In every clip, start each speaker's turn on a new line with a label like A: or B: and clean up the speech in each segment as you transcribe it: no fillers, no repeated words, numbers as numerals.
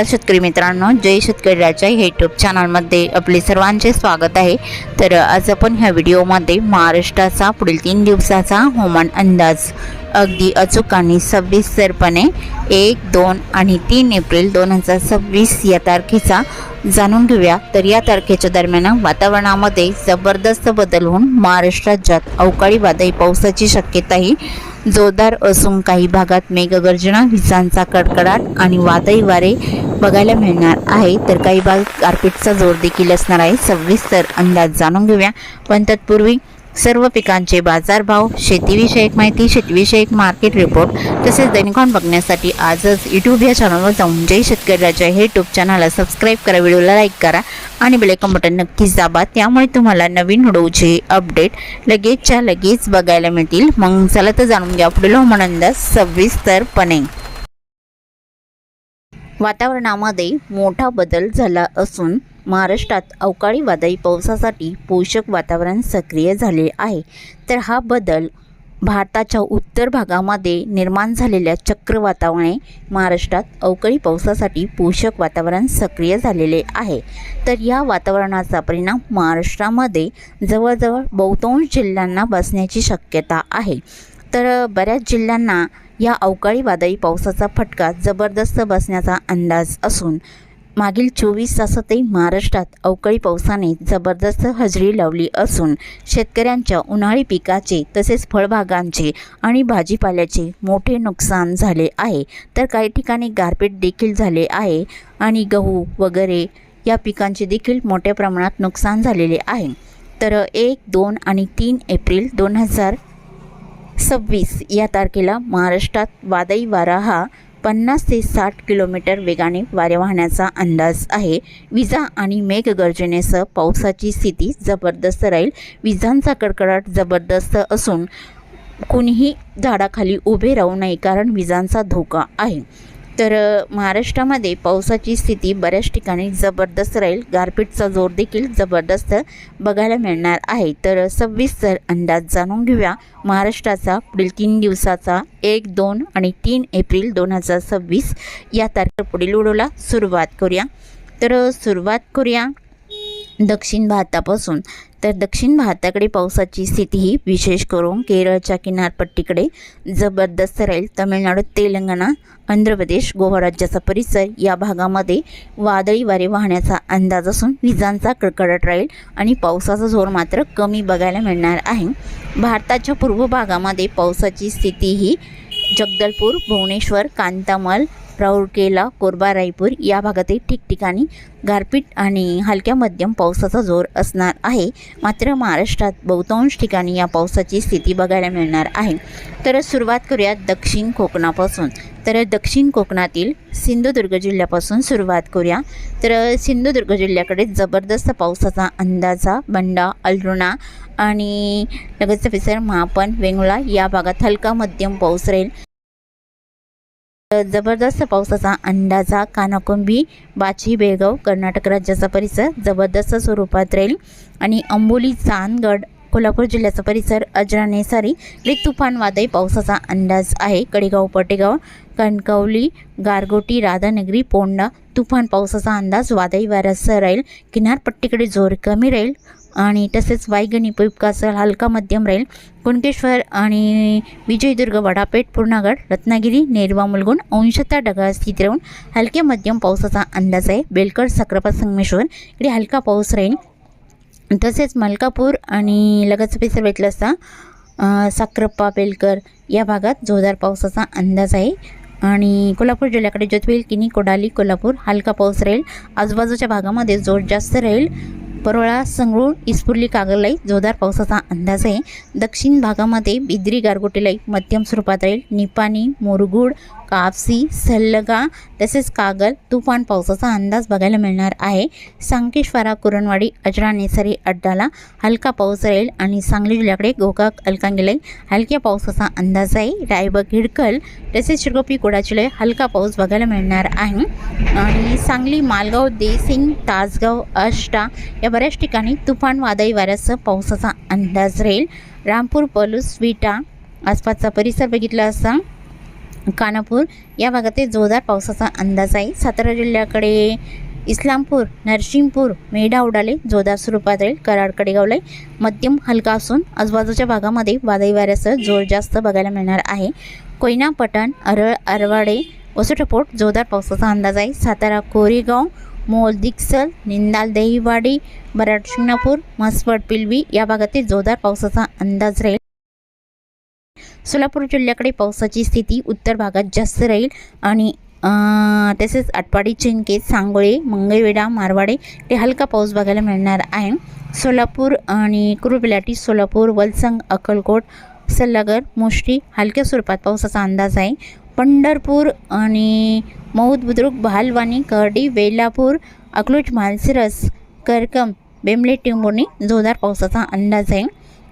A: नमस्कार शेतकरी मित्रांनो, जय शेतकरी राजा या यूट्यूब चॅनलमध्ये आपले सर्वांचे स्वागत आहे। तर आज आपण ह्या व्हिडिओमध्ये महाराष्ट्राचा पुढील 3 दिवसाचा हवामान अंदाज अगदी अचूक आणि सविस्तरपणे 1, 2 आणि 3 एप्रिल 2026 या तारखेचा जाणून घेऊया। तर या तारखेच्या दरम्यान वातावरणामध्ये जबरदस्त बदल होऊन महाराष्ट्रात अवकाळी वादळी पावसाची शक्यताही जोरदार असून काही भागात मेघगर्जना, विजांचा कडकडाट आणि वादळी वारे बघायला मिळणार आहे। तर काही भाग गारपीटचा जोर देखील असणार आहे। सविस्तर अंदाज जाणून घेऊया, पण तत्पूर्वी सर्व पिकांचे बाजारभाव, शेतीविषयक माहिती, शेतीविषयक मार्केट रिपोर्ट तसेच दैनिकांवर बघण्यासाठी आजच यूट्यूब या चॅनलवर जाऊन जय शेतकरी राजा हे यूट्यूब चॅनलला सबस्क्राईब करा, व्हिडिओला लाईक करा आणि बेल आयकॉन बटन नक्कीच दाबा, त्यामुळे तुम्हाला नवीन व्हिडिओचे अपडेट लगेचच्या लगेच बघायला मिळतील। मग चला तर जाणून घ्या पुढील हवामान अंदाज सविस्तरपणे। वातावरणामध्ये मोठा बदल झाला असून महाराष्ट्रात अवकाळी वादळी पावसासाठी पोषक वातावरण सक्रिय झाले आहे। तर हा बदल भारताच्या उत्तर भागामध्ये निर्माण झालेल्या चक्रवातामुळे महाराष्ट्रात अवकाळी पावसासाठी पोषक वातावरण सक्रिय झालेले आहे। तर या वातावरणाचा परिणाम महाराष्ट्रामध्ये जवळजवळ बहुतांश जिल्ह्यांना बसण्याची शक्यता आहे। तर बऱ्याच जिल्ह्यांना या अवकाळी वादळी पावसाचा फटका जबरदस्त बसण्याचा अंदाज असून मागील 24 तासातही महाराष्ट्रात अवकाळी पावसाने जबरदस्त हजेरी लावली असून शेतकऱ्यांच्या उन्हाळी पिकाचे तसेच फळबागांचे आणि भाजीपाल्याचे मोठे नुकसान झाले आहे। तर काही ठिकाणी गारपीट देखील झाले आहे आणि गहू वगैरे या पिकांचे देखील मोठ्या प्रमाणात नुकसान झालेले आहे। तर 1, 2 आणि 3 एप्रिल 2026 या तारखेला महाराष्ट्रात वादळी वारा हा 50 ते 60 किलोमीटर वेगाने वारे वाहण्याचा अंदाज आहे। विजा आणि मेघगर्जनेसह पावसाची स्थिती जबरदस्त राहील। विजांचा कडकडाट जबरदस्त असून कुणीही झाडाखाली उभे राहू नये, कारण विजांचा धोका आहे। तर महाराष्ट्रामध्ये पावसाची स्थिती बऱ्याच ठिकाणी जबरदस्त राहील। गारपीटचा जोर देखील जबरदस्त बघायला मिळणार आहे। तर सविस्तर अंदाज जाणून घेऊया महाराष्ट्राचा पुढील 3 दिवसाचा 1, 2 आणि 3 एप्रिल 2026 या तारखेला। पुढील व्हिडिओला सुरुवात करूया। तर सुरुवात करूया दक्षिण भारतापासून। तर दक्षिण भारताकडे पावसाची स्थिती ही विशेष करून केरळच्या किनारपट्टीकडे जबरदस्त राहील। तमिळनाडू, तेलंगणा, आंध्र प्रदेश, गोवा राज्याचा परिसर या भागामध्ये वादळी वारे वाहण्याचा अंदाज असून विजांचा कडकडाट राहील आणि पावसाचा जोर मात्र कमी बघायला मिळणार आहे। भारताच्या पूर्व भागामध्ये पावसाची स्थिती ही जगदलपूर, भुवनेश्वर, कांतामल, राऊरकेला, कोरबा, रायपूर या भागातील ठिकठिकाणी गारपीट आणि हलक्या मध्यम पावसाचा जोर असणार आहे। मात्र महाराष्ट्रात बहुतांश ठिकाणी या पावसाची स्थिती बघायला मिळणार आहे। तर सुरुवात करूया दक्षिण कोकणापासून। तर दक्षिण कोकणातील सिंधुदुर्ग जिल्ह्यापासून सुरुवात करूया। तर सिंधुदुर्ग जिल्ह्याकडे जबरदस्त पावसाचा अंदाजा बंडा, अल्ट्रोना आणि लगतचा परिसर महापण, वेंगुर्ला या भागात हलका मध्यम पाऊस राहील। जबरदस्त पावसाचा अंदाजा कानाकोंबी, बाची, बेळगाव, कर्नाटक राज्याचा परिसर जबरदस्त स्वरूपात राहील आणि अंबोली, चांदगड, कोल्हापूर जिल्ह्याचा परिसर, अजरा, नेसारी इकडे तुफान वादळी पावसाचा अंदाज आहे। कडेगाव, पटेगाव, कणकवली, गारगोटी, राधानगरी, पोंडा तुफान पावसाचा अंदाज वादळी वाऱ्यासह राहील। किनारपट्टीकडे जोर कमी राहील आणि तसेच वायगणी, पैपकासह हलका मध्यम राहील। कुणकेश्वर आणि विजयदुर्ग, वडापेठ, पूर्णागड, रत्नागिरी, नेरवा, मुलगुण अंशतः ढगाळ स्थिती राहून हलक्या मध्यम पावसाचा अंदाज आहे। बेलकर, साक्रापा, संगमेश्वर इकडे हलका पाऊस राहील। तसेच मलकापूर आणि लगतचा परिसर भेटला असता साक्रापा, बेलकर या भागात जोरदार पावसाचा अंदाज आहे। आणि कोल्हापूर जिल्ह्याकडे जोतवेल, किनी, कोडाली, कोल्हापूर हलका पाऊस राहील। आजूबाजूच्या भागामध्ये जोर जास्त राहील। परोळा, संगरूळ, इस्पुर्ली, कागललाई जोरदार पावसाचा अंदाज आहे। दक्षिण भागामध्ये बिद्री, गारगोटीलाई मध्यम स्वरूपात राहील। निपाणी, मोरगुड, कापसी, सल्लगा तसेच कागल तुफान पावसाचा अंदाज बघायला मिळणार आहे। सांकेश्वरा, कुरणवाडी, अजरा, नेसारी, अड्डाला हलका पाऊस राहील आणि सांगली जिल्ह्याकडे गोकाक, अलकांगिलाई हलक्या पावसाचा अंदाज आहे। रायबग, हिडकल तसेच शिरगोपी, कोडाचिलाई हलका पाऊस बघायला मिळणार आहे आणि सांगली, मालगाव, देसिंग, तासगाव, आष्टा या बऱ्याच ठिकाणी तुफान वादळी वाऱ्यासह पावसाचा अंदाज राहील। रामपूर, पलूस, विटा आसपासचा परिसर बघितला असता कानापूर या भागात जोरदार पावसाचा अंदाज आहे। सातारा जिल्ह्याकडे इस्लामपूर, नरसिंहपूर, मेढा उडाले जोरदार स्वरूपात राहील। कराड कडेगावला मध्यम हलका असून आजूबाजूच्या भागामध्ये वादळी वाऱ्यासह जोर जास्त बघायला मिळणार आहे। कोयना, पटण, अरळ, अरवाडे, वसुटपोट जोरदार पावसाचा अंदाज आहे। सातारा, कोरेगाव, मोल, दिक्सल, निंदाल, दहिवाडी, बराड, शिंगणापूर, म्हसवड, पिलवी या भागात जोरदार पावसाचा अंदाज राहील। सोलापूर जिल्ह्याकडे पावसाची स्थिती उत्तर भागात जास्त राहील आणि तसेच आटपाडी, चिंकेत, सांगोळे, मंगळवेढा, मारवाडे ते हलका पाऊस बघायला मिळणार आहे। सोलापूर आणि कुरुबिलाटी, सोलापूर, वलसंग, अक्कलकोट, सल्लागर, मोष्टी हलक्या स्वरूपात पावसाचा अंदाज आहे। पंढरपूर आणि मौद, बुद्रुक, भालवानी, करडी, वेलापूर, अकलूज, मालसिरस, करकम, बेंबले, टिंबोनी जोरदार पावसाचा अंदाज आहे।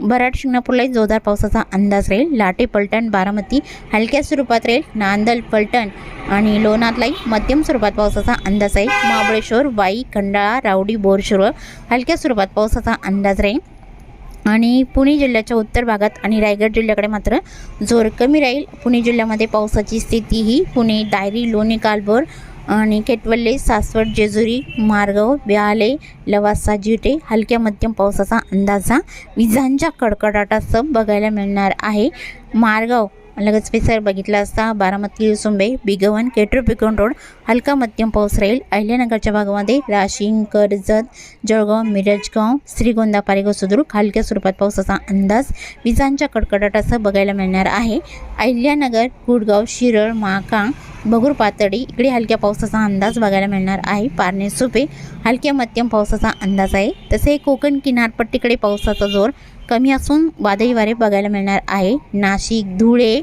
A: बराड, शिंगणापूरला जोरदार पावसाचा अंदाज राहील। लाटे, पलटण, बारामती हलक्या स्वरूपात राहील। नांदल, पलटण आणि लोणारलाही मध्यम स्वरूपात पावसाचा अंदाज आहे। महाबळेश्वर, वाई, खंडाळा, रावडी, बोरशिरोळ हलक्या स्वरूपात पावसाचा अंदाज राहील। आणि पुणे जिल्ह्याच्या उत्तर भागात आणि रायगड जिल्ह्याकडे मात्र जोर कमी राहील। पुणे जिल्ह्यामध्ये पावसाची स्थिती ही पुणे, दायरी, लोणी, कालभोर आणि केटवल्ले, सासवड, जेजुरी, मारगाव, ब्याले, लवासा, जिटे हलक्या मध्यम पावसाचा अंदाजा विजांच्या कडकडाटासह बघायला मिळणार आहे। मारगाव लगेच पेसर बघितला असता बारामती, सुंबे, बिगवन, केटर, पिकवण रोड हलका मध्यम पाऊस राहील। अहिल्यानगरच्या भागामध्ये राशीन, कर्जत, जळगाव, मिरजगाव, श्रीगोंदा, पारेगाव, सुद्रुक हलक्या स्वरूपात पावसाचा अंदाज विजांच्या कडकडाटासह बघायला मिळणार आहे। अहिल्यानगर, गुडगाव, शिरळ, माका, बगूर, पातळी इकडे हलक्या पावसाचा अंदाज बघायला मिळणार आहे। पारणे, सुपे हलक्या मध्यम पावसाचा अंदाज आहे। तसे कोकण किनारपट्टीकडे पावसाचा जोर कमी असून वादळी वारे बघायला मिळणार आहे। नाशिक, धुळे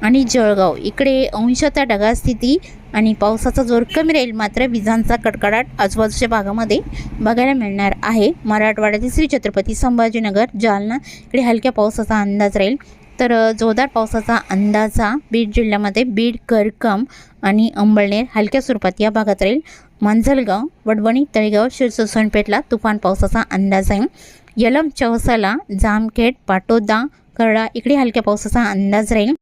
A: आणि जळगाव इकडे अंशतः ढगाळ स्थिती आणि पावसाचा जोर कमी राहील, मात्र विजांचा कडकडाट आजूबाजूच्या भागामध्ये बघायला मिळणार आहे। मराठवाड्यातील श्री छत्रपती संभाजीनगर, जालना इकडे हलक्या पावसाचा अंदाज राहील। तर जोरदार पावसाचा अंदाजा बीड जिल्ह्यामध्ये बीड, करकम आणि अंबळनेर हलक्या स्वरूपात या भागात राहील। मांजलगाव, वडवणी, तळेगाव, शिरसोसनपेठला तुफान पावसाचा अंदाज आहे। यलम, चौसाला, जामखेड, पाटोदा, करडा इकडे हलक्या पावसाचा अंदाज राहील।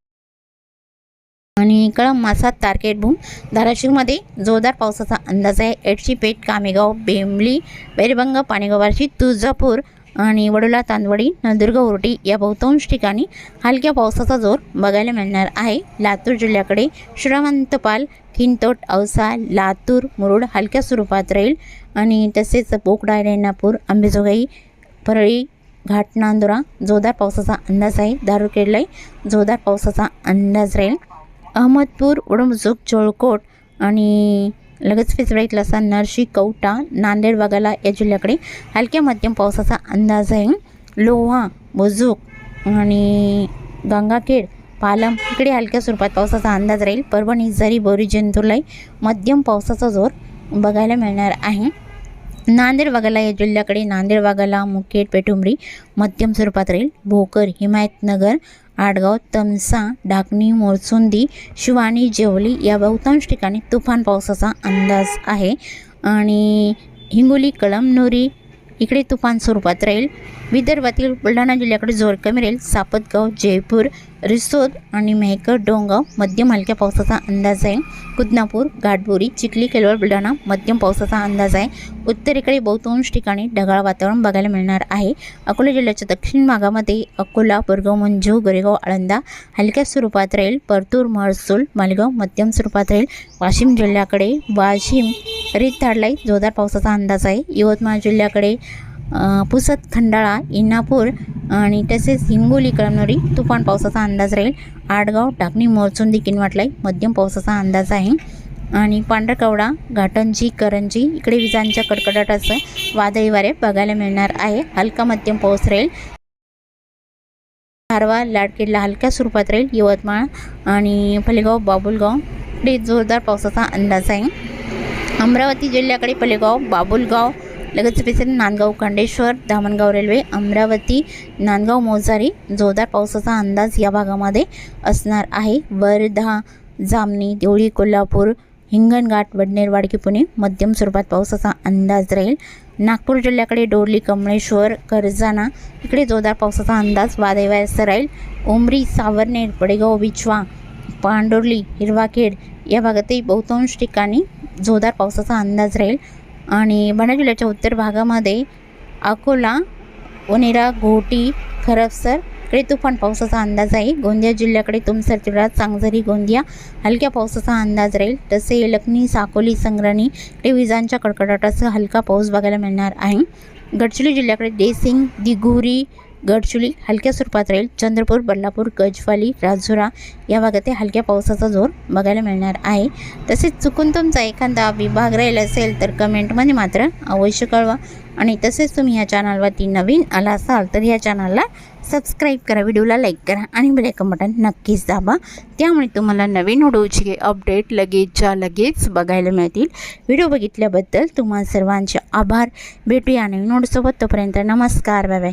A: आणि कळंब, मासा, तारकेट, भूम, धाराशिवमध्ये जोरदार पावसाचा अंदाज आहे। एडशीपेठ, कामेगाव, बेंबली, बैरबंग, पाणेगाव, वार्शी, तुळजापूर आणि वडोला, तांदवडी, नंदुर्ग, उरटी या बहुतांश ठिकाणी हलक्या पावसाचा जोर बघायला मिळणार आहे। लातूर जिल्ह्याकडे श्रीमंतपाल, खिंतोट, औसा, लातूर, मुरुड हलक्या स्वरूपात राहील। आणि तसेच बोकडा, रेणापूर, अंबेजोगाई, परळी, घाटनांदुरा जोरदार पावसाचा अंदाज आहे। दारुकेडलाई जोरदार पावसाचा अंदाज राहील। अहमदपूर, उडमजुक, जळकोट आणि लगेच फेसबुक असा नरशी, कवटा, नांदेड वाघाला या जिल्ह्याकडे हलक्या मध्यम पावसाचा अंदाज आहे। लोहा, बुजुक आणि गंगाखेड, पालम इकडे हलक्या स्वरूपात पावसाचा अंदाज राहील। परभणी, झरी, बोरी, जिंतूरलाई मध्यम पावसाचा जोर बघायला मिळणार आहे। नांदेड वाघाला या जिल्ह्याकडे नांदेड वाघाला, मुखेड, पेठुंबरी मध्यम स्वरूपात राहील। भोकर, हिमायतनगर, आडगाव, तमसा, ढाकणी, मोरचुंदी, शिवानी, जेवली या बहुतांश ठिकाणी तुफान पावसाचा अंदाज आहे। आणि हिंगोली, कळमनुरी इकडे तुफान स्वरूपात राहील। विदर्भातील बुलढाणा जिल्ह्याकडे जोर कमी राहील। सापतगाव, जयपूर, रिसोद आणि मेहकर, डोंगाव मध्यम हलक्या पावसाचा अंदाज आहे। कुदनापूर, घाटबोरी, चिखली, केलवड, बुलढाणा मध्यम पावसाचा अंदाज आहे। उत्तरेकडे बहुतांश ठिकाणी ढगाळ वातावरण बघायला मिळणार आहे। अकोला जिल्ह्याच्या दक्षिण भागामध्ये अकोला, बोरगाव, मंजू, गोरेगाव, आळंदा हलक्या स्वरूपात राहील। परतूर, महसूल, मालेगाव मध्यम स्वरूपात राहील। वाशिम जिल्ह्याकडे वाशिम, रिताडलाई जोरदार पावसाचा अंदाज आहे। यवतमाळ जिल्ह्याकडे पुसद, खंडाळा, इनापूर आणि तसेच हिंगोली, कळमनुरी तुफान पावसाचा अंदाज राहील। आडगाव, टाकणी, मोरचुंदी, किनवटलाई मध्यम पावसाचा अंदाज आहे। आणि पांढरकवडा, घाटंजी, करंजी इकडे विजांच्या कडकडाटासह वादळी वारे बघायला मिळणार आहे। हलका मध्यम पाऊस राहील। धारवा, लाडखेडला हलक्या स्वरूपात राहील। यवतमाळ आणि फलेगाव, बाबुलगाव इकडे जोरदार पावसाचा अंदाज आहे। अमरावती जिल्ह्याकडे फलेगाव, बाबुलगाव लगेच पेसर, नांदगाव, खंडेश्वर, धामणगाव रेल्वे, अमरावती, नांदगाव, मोजारी जोरदार पावसाचा अंदाज या भागामध्ये असणार आहे। वर्धा, जामणी, देवळी, कोल्हापूर, हिंगणघाट, वडनेर, वाडकी, पुणे मध्यम स्वरूपात पावसाचा अंदाज राहील। नागपूर जिल्ह्याकडे डोरली, कमळेश्वर, करजाना इकडे जोरदार पावसाचा अंदाज वादळी वाऱ्यासह राहील। उमरी, सावर्णेर, पडेगाव, विचवा पांडुर्ली, हिरवाखेड या भागातही बहुतांश ठिकाणी जोरदार पावसाचा अंदाज राहील. आणि बुलढाणा जिल्ह्याच्या उत्तर भागामध्ये अकोला, वनेरा, घोटी, खरवसर कडे तुफान पावसाचा अंदाज आहे. गोंदिया जिल्ह्याकडे तुमसर, तिवरा, सांगजरी, गोंदिया हलक्या पावसाचा अंदाज राहील. तसे लखनी, साकोली, संग्रानी कडे विजांच्या कडकडाटासह हलका पाऊस बघायला मिळणार आहे. गडचिरोली जिल्ह्याकडे देसिंग, दिघोरी, गडचिरोली हलक्या स्वरूपात राहील. चंद्रपूर, बल्लापूर, गजवाली, राजुरा या भागात हलक्या पावसाचा जोर बघायला मिळणार आहे. तसेच चुकून तुमचा एखादा विभाग राहिला असेल तर कमेंटमध्ये मात्र अवश्य कळवा. आणि तसेच तुम्ही या चॅनलवरती नवीन आला असाल तर या चॅनलला सबस्क्राईब करा, व्हिडिओला लाईक करा आणि बेल आयकॉन बटन नक्कीच दाबा. त्यामुळे तुम्हाला नवीन व्हिडिओचे अपडेट लगेचच्या लगेच बघायला मिळतील. व्हिडिओ बघितल्याबद्दल तुम्हा सर्वांचे आभार. भेटूया नवीन व्हिडिओसोबत. तोपर्यंत नमस्कार, बाय बाय.